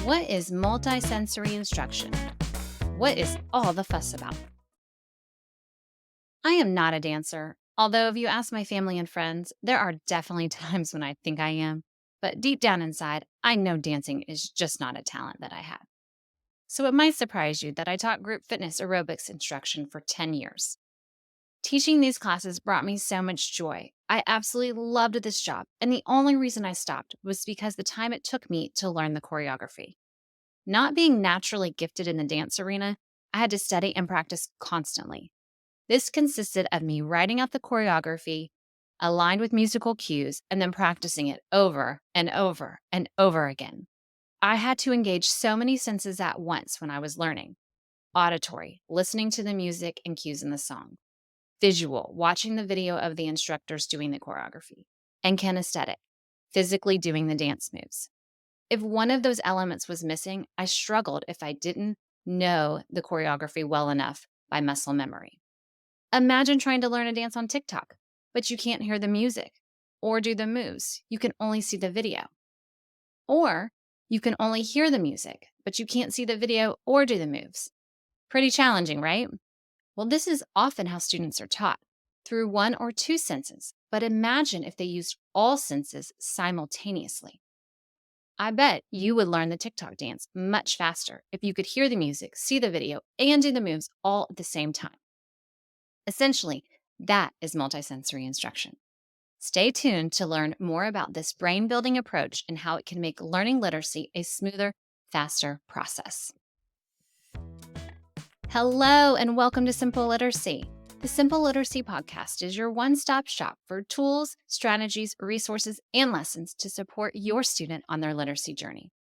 What is multisensory instruction? What is all the fuss about? I am not a dancer, although if you ask my family and friends, there are definitely times when I think I am. But deep down inside, I know dancing is just not a talent that I have. So it might surprise you that I taught group fitness aerobics instruction for 10 years. Teaching these classes brought me so much joy. I absolutely loved this job, and the only reason I stopped was because the time it took me to learn the choreography. Not being naturally gifted in the dance arena, I had to study and practice constantly. This consisted of me writing out the choreography, aligned with musical cues, and then practicing it over and over and over again. I had to engage so many senses at once when I was learning: auditory, listening to the music and cues in the song; visual, watching the video of the instructors doing the choreography; and kinesthetic, physically doing the dance moves. If one of those elements was missing, I struggled if I didn't know the choreography well enough by muscle memory. Imagine trying to learn a dance on TikTok, but you can't hear the music or do the moves. You can only see the video. Or you can only hear the music, but you can't see the video or do the moves. Pretty challenging, right? Well, this is often how students are taught, through one or two senses. But imagine if they used all senses simultaneously. I bet you would learn the TikTok dance much faster if you could hear the music, see the video, and do the moves all at the same time. Essentially, that is multisensory instruction. Stay tuned to learn more about this brain building approach and how it can make learning literacy a smoother, faster process. Hello, and welcome to Simple Literacy. The Simple Literacy Podcast is your one-stop shop for tools, strategies, resources, and lessons to support your student on their literacy journey.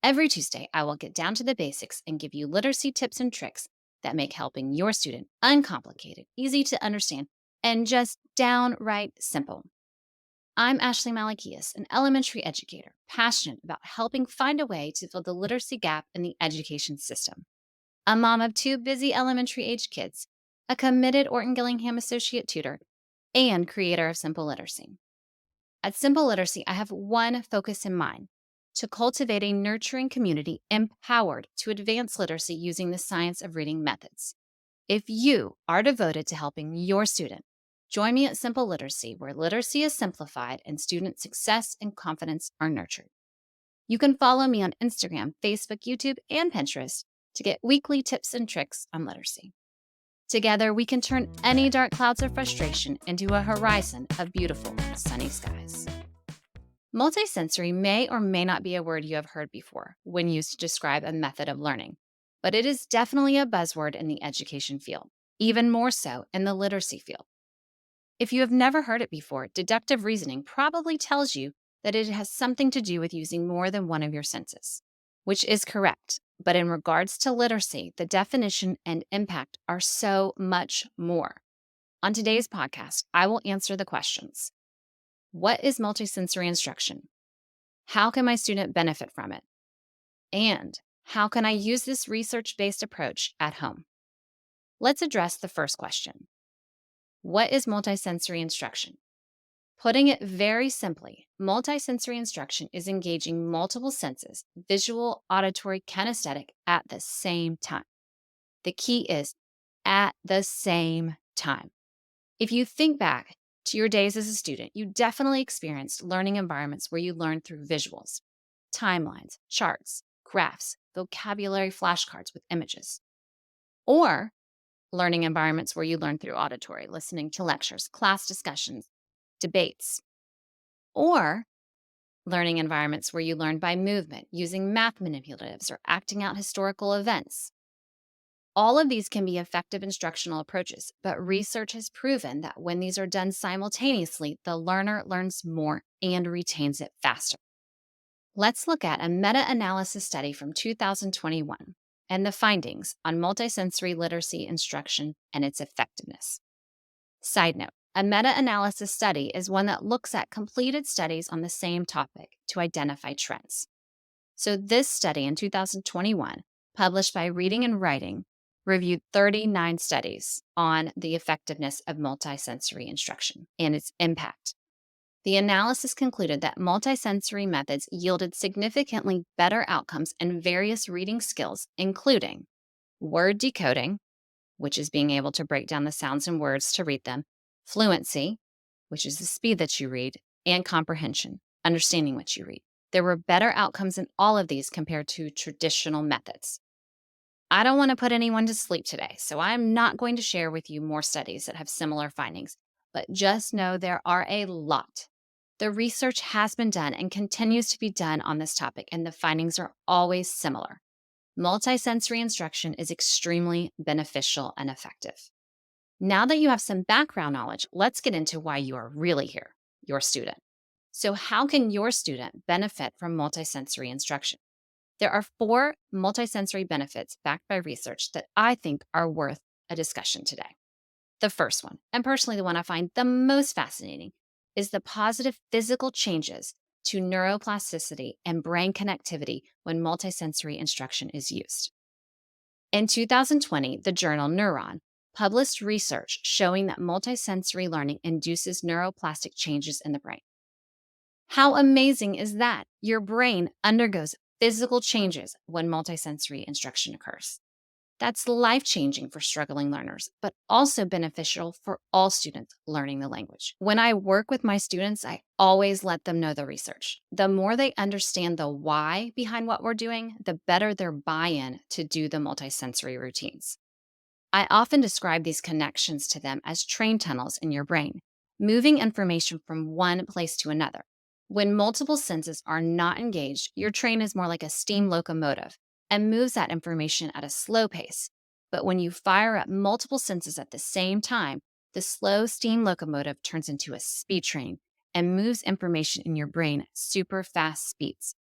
Every Tuesday, I will get down to the basics and give you literacy tips and tricks that make helping your student uncomplicated, easy to understand, and just downright simple. I'm Ashley Malakias, an elementary educator, passionate about helping find a way to fill the literacy gap in the education system. A mom of two busy elementary-age kids, a committed Orton Gillingham Associate Tutor, and creator of Simple Literacy. At Simple Literacy, I have one focus in mind: to cultivate a nurturing community empowered to advance literacy using the science of reading methods. If you are devoted to helping your student, join me at Simple Literacy, where literacy is simplified and student success and confidence are nurtured. You can follow me on Instagram, Facebook, YouTube, and Pinterest to get weekly tips and tricks on literacy. Together, we can turn any dark clouds of frustration into a horizon of beautiful, sunny skies. Multisensory may or may not be a word you have heard before when used to describe a method of learning, but it is definitely a buzzword in the education field, even more so in the literacy field. If you have never heard it before, deductive reasoning probably tells you that it has something to do with using more than one of your senses, which is correct. But in regards to literacy, the definition and impact are so much more. On today's podcast, I will answer the questions: what is multisensory instruction? How can my student benefit from it? And how can I use this research-based approach at home? Let's address the first question. What is multisensory instruction? Putting it very simply, multisensory instruction is engaging multiple senses, visual, auditory, kinesthetic, at the same time. The key is at the same time. If you think back to your days as a student, you definitely experienced learning environments where you learned through visuals, timelines, charts, graphs, vocabulary flashcards with images, or learning environments where you learned through auditory, listening to lectures, class discussions, debates, or learning environments where you learned by movement, using math manipulatives, or acting out historical events. All of these can be effective instructional approaches, but research has proven that when these are done simultaneously, the learner learns more and retains it faster. Let's look at a meta-analysis study from 2021 and the findings on multisensory literacy instruction and its effectiveness. Side note, a meta-analysis study is one that looks at completed studies on the same topic to identify trends. So this study in 2021, published by Reading and Writing, reviewed 39 studies on the effectiveness of multisensory instruction and its impact. The analysis concluded that multisensory methods yielded significantly better outcomes in various reading skills, including word decoding, which is being able to break down the sounds in words to read them, fluency, which is the speed that you read, and comprehension, understanding what you read. There were better outcomes in all of these compared to traditional methods. I don't want to put anyone to sleep today, so I'm not going to share with you more studies that have similar findings, but just know there are a lot. The research has been done and continues to be done on this topic, and the findings are always similar. Multisensory instruction is extremely beneficial and effective. Now that you have some background knowledge, let's get into why you are really here, your student. So, how can your student benefit from multisensory instruction? There are 4 multisensory benefits backed by research that I think are worth a discussion today. The first one, and personally the one I find the most fascinating, is the positive physical changes to neuroplasticity and brain connectivity when multisensory instruction is used. In 2020, the journal Neuron published research showing that multisensory learning induces neuroplastic changes in the brain. How amazing is that? Your brain undergoes physical changes when multisensory instruction occurs. That's life-changing for struggling learners, but also beneficial for all students learning the language. When I work with my students, I always let them know the research. The more they understand the why behind what we're doing, the better their buy-in to do the multisensory routines. I often describe these connections to them as train tunnels in your brain, moving information from one place to another. When multiple senses are not engaged, your train is more like a steam locomotive and moves that information at a slow pace. But when you fire up multiple senses at the same time, the slow steam locomotive turns into a speed train and moves information in your brain at super fast speeds.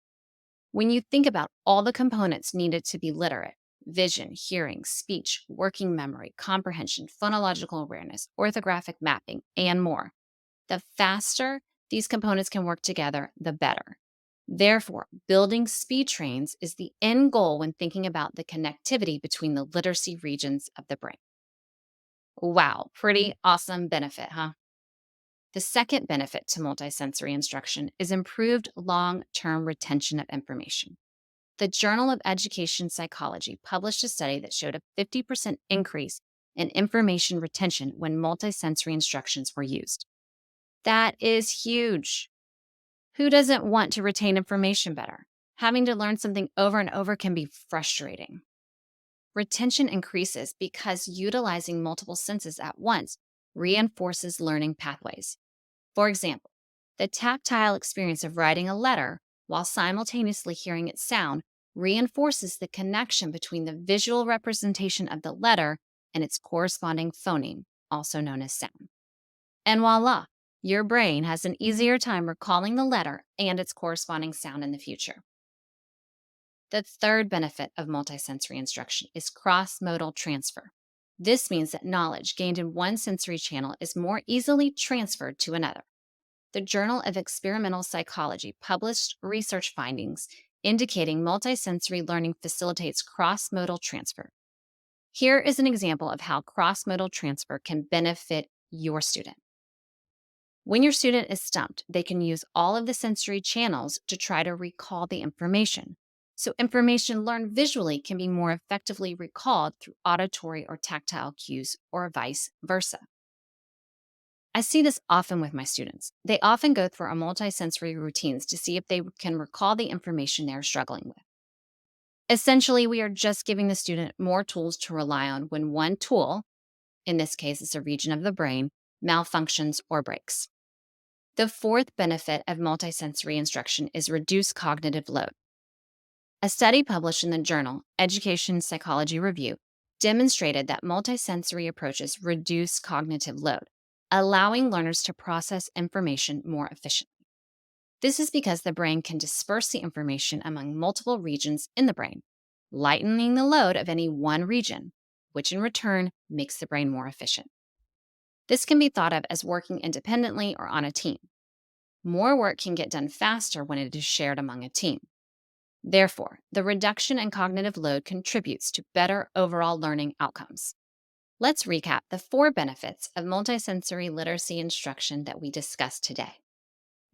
When you think about all the components needed to be literate, vision, hearing, speech, working memory, comprehension, phonological awareness, orthographic mapping, and more, the faster these components can work together, the better. Therefore, building speed trains is the end goal when thinking about the connectivity between the literacy regions of the brain. Wow, pretty awesome benefit, huh? The second benefit to multisensory instruction is improved long-term retention of information. The Journal of Education Psychology published a study that showed a 50% increase in information retention when multisensory instructions were used. That is huge. Who doesn't want to retain information better? Having to learn something over and over can be frustrating. Retention increases because utilizing multiple senses at once reinforces learning pathways. For example, the tactile experience of writing a letter while simultaneously hearing its sound reinforces the connection between the visual representation of the letter and its corresponding phoneme, also known as sound. And voila, your brain has an easier time recalling the letter and its corresponding sound in the future. The third benefit of multisensory instruction is cross-modal transfer. This means that knowledge gained in one sensory channel is more easily transferred to another. The Journal of Experimental Psychology published research findings indicating multisensory learning facilitates cross-modal transfer. Here is an example of how cross-modal transfer can benefit your student. When your student is stumped, they can use all of the sensory channels to try to recall the information. So information learned visually can be more effectively recalled through auditory or tactile cues or vice versa. I see this often with my students. They often go through our multisensory routines to see if they can recall the information they're struggling with. Essentially, we are just giving the student more tools to rely on when one tool, in this case it's a region of the brain, malfunctions or breaks. The fourth benefit of multisensory instruction is reduced cognitive load. A study published in the journal Education Psychology Review demonstrated that multisensory approaches reduce cognitive load, allowing learners to process information more efficiently. This is because the brain can disperse the information among multiple regions in the brain, lightening the load of any one region, which in return makes the brain more efficient. This can be thought of as working independently or on a team. More work can get done faster when it is shared among a team. Therefore, the reduction in cognitive load contributes to better overall learning outcomes. Let's recap the 4 benefits of multisensory literacy instruction that we discussed today.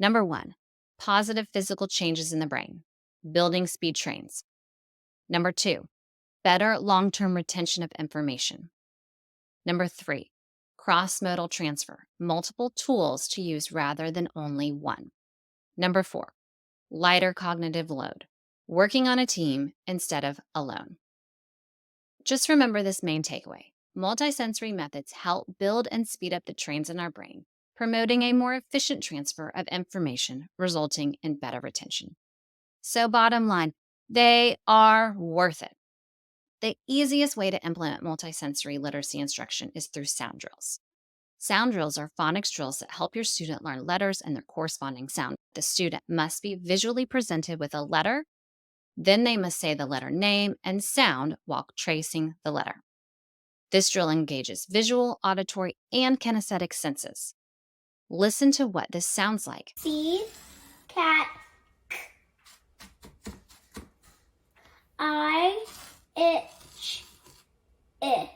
Number 1, positive physical changes in the brain, building speed trains. Number 2, better long-term retention of information. Number 3, cross-modal transfer, multiple tools to use rather than only one. Number 4, lighter cognitive load, working on a team instead of alone. Just remember this main takeaway. Multisensory methods help build and speed up the trains in our brain, promoting a more efficient transfer of information, resulting in better retention. So bottom line, they are worth it. The easiest way to implement multisensory literacy instruction is through sound drills. Sound drills are phonics drills that help your student learn letters and their corresponding sound. The student must be visually presented with a letter, then they must say the letter name and sound while tracing the letter. This drill engages visual, auditory, and kinesthetic senses. Listen to what this sounds like. C, cat, I, itch, it.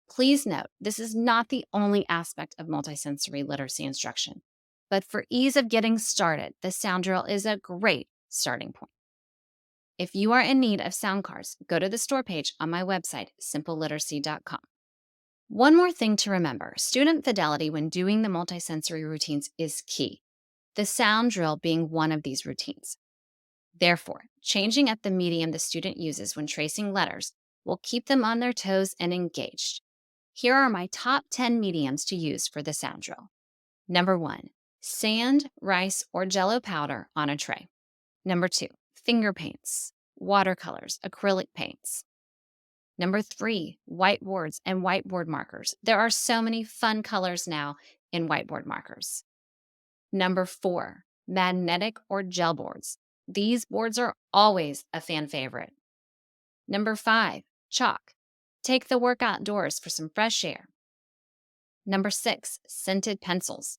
Please note, this is not the only aspect of multisensory literacy instruction, but for ease of getting started, the sound drill is a great starting point. If you are in need of sound cards, go to the store page on my website, simpleliteracy.com. One more thing to remember, student fidelity when doing the multisensory routines is key, the sound drill being one of these routines. Therefore, changing up the medium the student uses when tracing letters will keep them on their toes and engaged. Here are my top 10 mediums to use for the sound drill. Number 1, sand, rice, or jello powder on a tray. Number 2, finger paints, watercolors, acrylic paints. Number 3, whiteboards and whiteboard markers. There are so many fun colors now in whiteboard markers. Number 4, magnetic or gel boards. These boards are always a fan favorite. Number 5, chalk. Take the work outdoors for some fresh air. Number 6, scented pencils.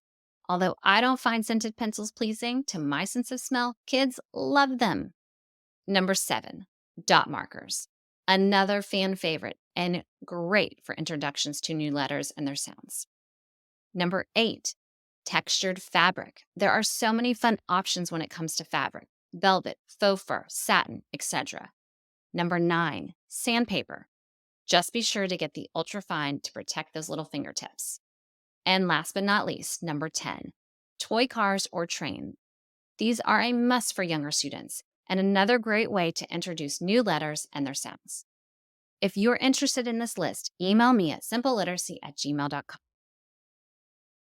Although I don't find scented pencils pleasing to my sense of smell, kids love them. Number 7, dot markers. Another fan favorite and great for introductions to new letters and their sounds. Number 8, textured fabric. There are so many fun options when it comes to fabric: velvet, faux fur, satin, etc. Number 9, sandpaper. Just be sure to get the ultrafine to protect those little fingertips. And last but not least, number 10, toy cars or train. These are a must for younger students and another great way to introduce new letters and their sounds. If you're interested in this list, email me at simpleliteracy@gmail.com.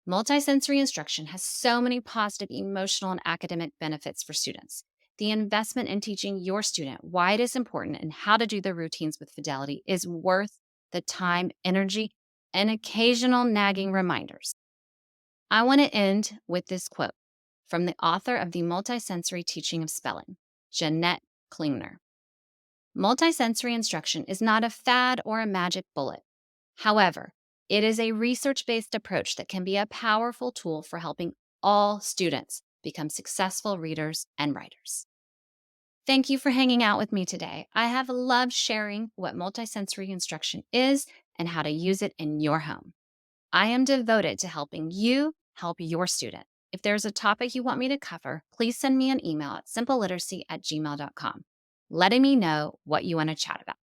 Multisensory instruction has so many positive emotional and academic benefits for students. The investment in teaching your student why it is important and how to do their routines with fidelity is worth the time, energy, and occasional nagging reminders. I want to end with this quote from the author of The Multisensory Teaching of Spelling, Jeanette Klingner. Multisensory instruction is not a fad or a magic bullet. However, it is a research-based approach that can be a powerful tool for helping all students become successful readers and writers. Thank you for hanging out with me today. I have loved sharing what multisensory instruction is and how to use it in your home. I am devoted to helping you help your student. If there's a topic you want me to cover, please send me an email at simpleliteracy@gmail.com, letting me know what you want to chat about.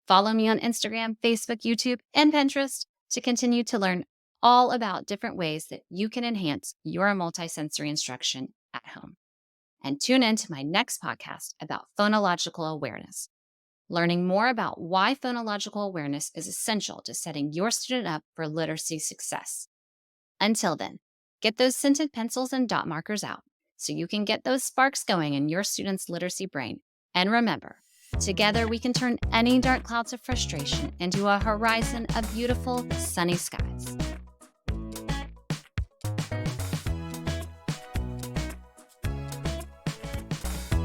Follow me on Instagram, Facebook, YouTube, and Pinterest to continue to learn all about different ways that you can enhance your multisensory instruction at home. And tune in to my next podcast about phonological awareness, learning more about why phonological awareness is essential to setting your student up for literacy success. Until then, get those scented pencils and dot markers out so you can get those sparks going in your student's literacy brain. And remember, together we can turn any dark clouds of frustration into a horizon of beautiful, sunny skies.